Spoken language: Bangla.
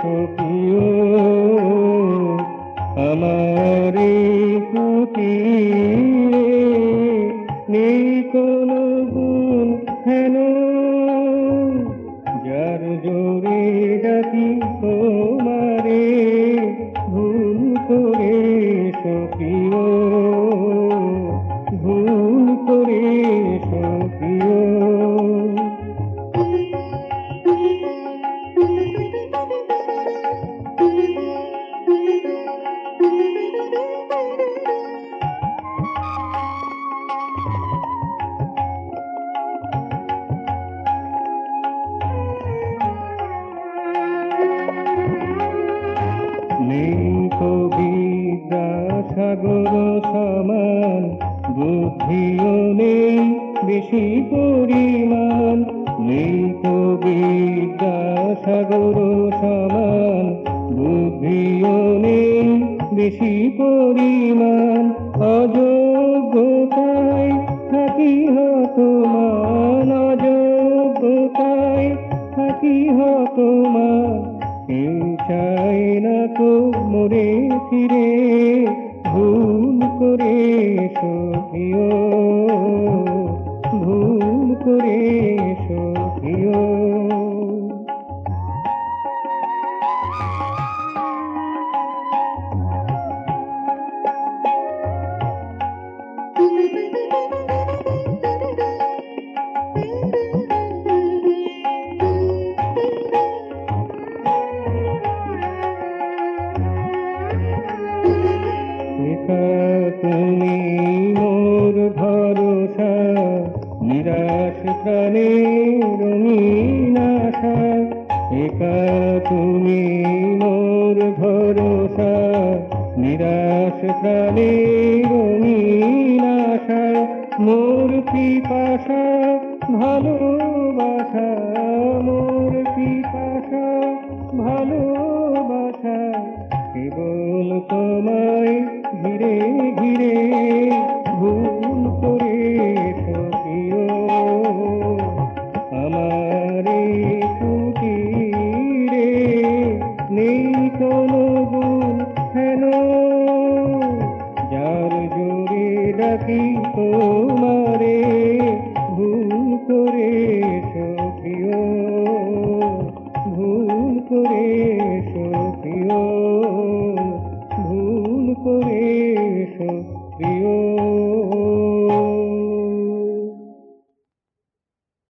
সখিও আমারে কুটিরে নেই কোনো গুণ হেন যার জোরে ডাকি তোমারে ভুল করে সখিও ভুল করে সখিও নেই তো বিদ্যা সাগর সমান বুদ্ধিও নেই বেশি পরিমাণ নেই তো বিদ্যা সাগর সমান বুদ্ধিও নেই বেশি পরিমাণ অযোগ্যতায় থাকি হতমান অযোগ্যতায় থাকি হতমান কেউ চায় না তো মোরে ফিরে ভুল করে সখিও ভুল করে সখিও তুমি মোর ভরসা নিরাশ প্রাণে রঙিন আশা একা তুমি মোর ভরসা নিরাশ প্রাণে রঙিন আশা মোর পিপাসা ভালোবাসা মোর পিপাসা ভালোবাসা কেবল তোমায় ঘিরে ঘিরে ভুল করে সখিও আমারে কুটিরে নেই কোনো গুণ হেন যার জোরে ডাকি তোমারে ভুল করে সখিও ভুল করে সখিও ভুল করে সখিও